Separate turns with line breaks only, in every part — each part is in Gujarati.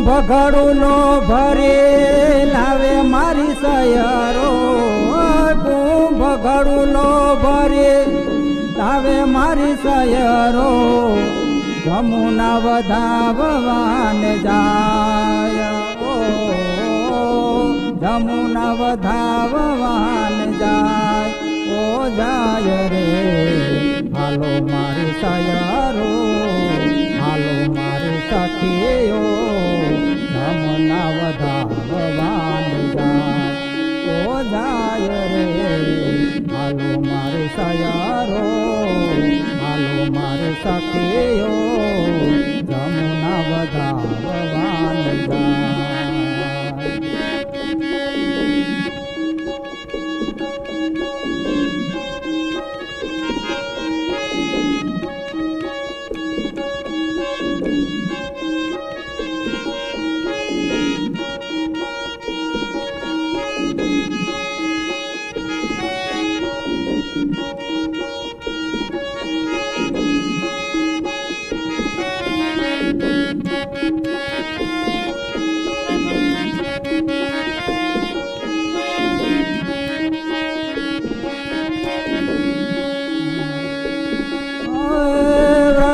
ભગડું નો ભરે લાવે મારી સયરો ભગડું નો ભરે લાવે મારી સયરો જમુના વધાવવાન જાય જમુના વધાવવાન જાય જાય રે હાલો મારી સયરો હાલો મારી સખીઓ જમુના વધાવવાન જાય રે હાલો મારી સયરો હાલો મારી સખીઓ જમુના વધાવવાન જાય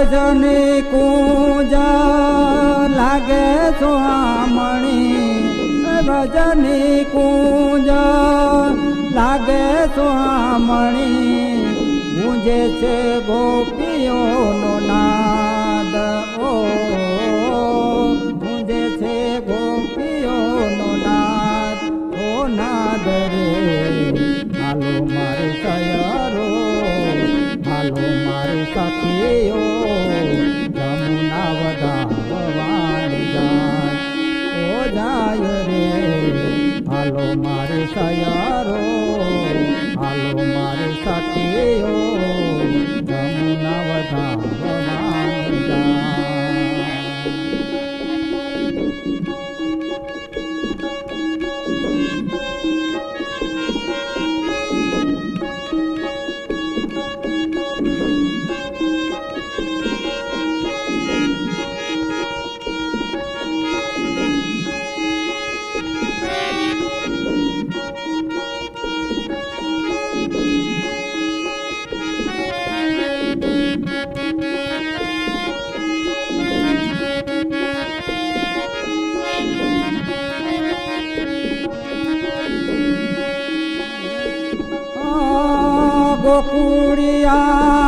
રજની કુંજા લાગે સોહામણી રજની કુંજા લાગે સોહામણી ગુંજે છે ગોપીઓનો નાદ ગુંજે છે ગોપીઓનો નાદ નાદ રે હાલો મારી સયરો હાલો મારી સખીઓ જમુના વધાવવાન જાય રે હાલો મારી સયરો હાલો મારી સખીઓ જમુના વધાવવાન જાય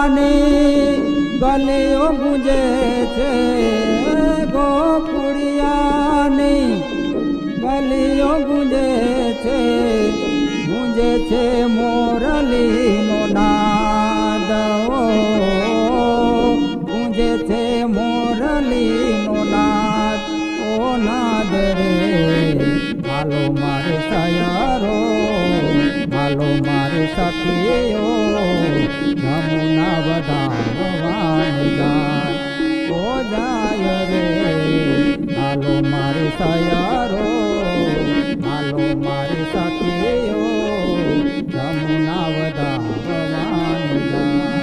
ગોકુળિયાની ગલીઓ ગુંજે છે ગોકુળિયાની ગલીઓ ગુંજે છે મોરલીનો નાદ ગુંજે છે મોરલીનો નાદ નાદ રે હાલો મારી સયરો હાલો મારી સખીઓ જમુના વધાવવાન જાય રે હાલો મારી સયરો હાલો મારી સખીઓ જમુના વધાવવાન જાય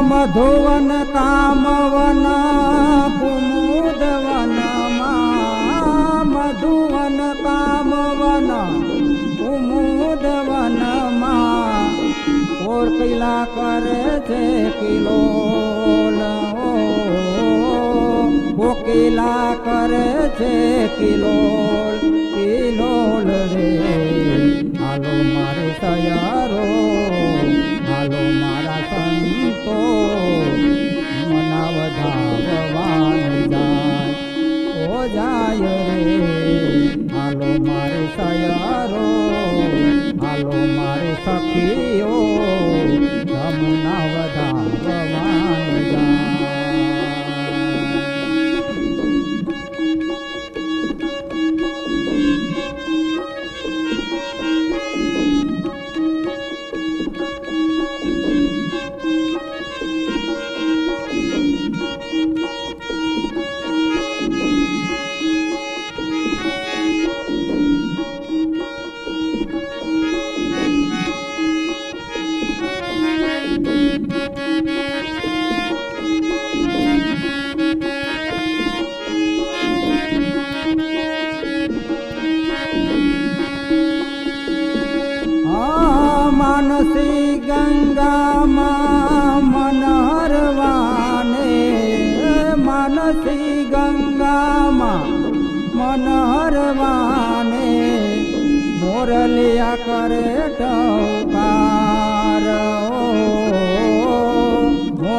મધુવન કામવન કુમુદ વનમાં મધુવન કામવન કુમુદ વનમાં ઓરકીલા કરે છે કિલોલ કોકીલા કરે છે કિલોલ કિલોલ રે હાલો મારી સયરો હાલો મારા સંતો મના વધાવવાન જાય રે હાલો મારી સયરો હાલો મારી સખી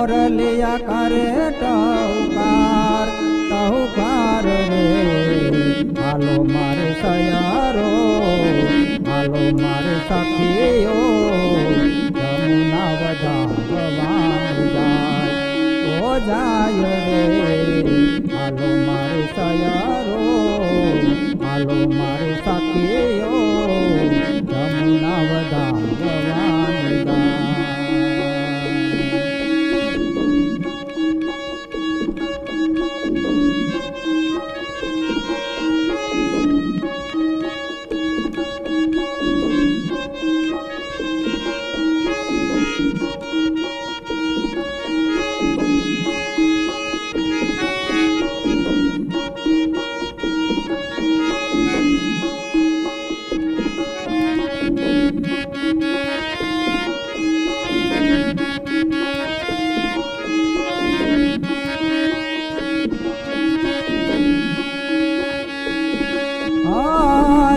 મોરલિયા કરે ટહુકાર રે હાલો મારે સયારો હાલો મારે સખીઓ જમુના વધાવવાન જાય રે હાલો મારે સયારો હાલો મારે સખીઓ જમુના વધાવવાન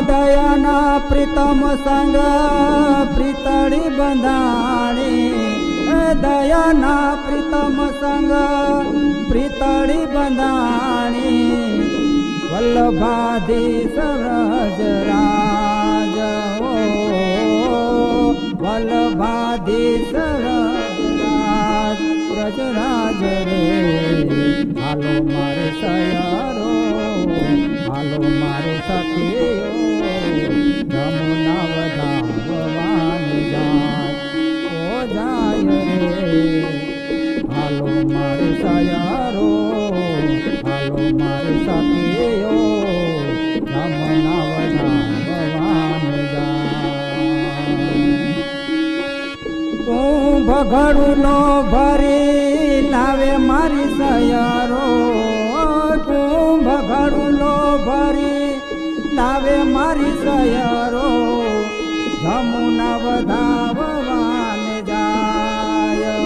દયાના પ્રીતમ સંગ પ્રીતળી બંધાણી દયાના પ્રીતમ સંગ પ્રીતળી બંધાણી વલ્લભાધીશ વ્રજરાજ વલ્લભાધીશ વ્રજરાજ રે હાલો મારે સયારો હાલો મારે સખીઓ જમુના વધાવવાન જાય રે હાલો મારે સયારો હાલો મારે સખીઓ જમુના વધાવવાન કુંભ ઘડુલો ભરી લાવે મારી સયારો કુંભ ઘડુલો ભરી લાવે મારી સયારો જમુના વધાવવાન જાય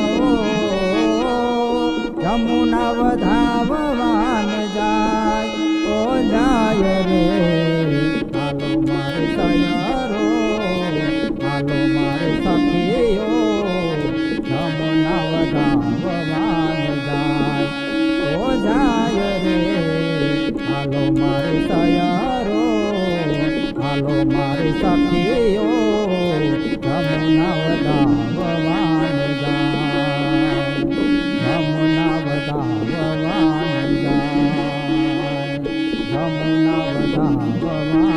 જમુના વધાવવાન જાય રે હાલો મારે સયારો હાલો મારે સખીઓ જમુના વધાવવાન જાય રે હાલો મારે સયારો હાલો મારે સખીઓ જમુના વધાવવાન જમુના વધાવવાન જમુના વધાવવાન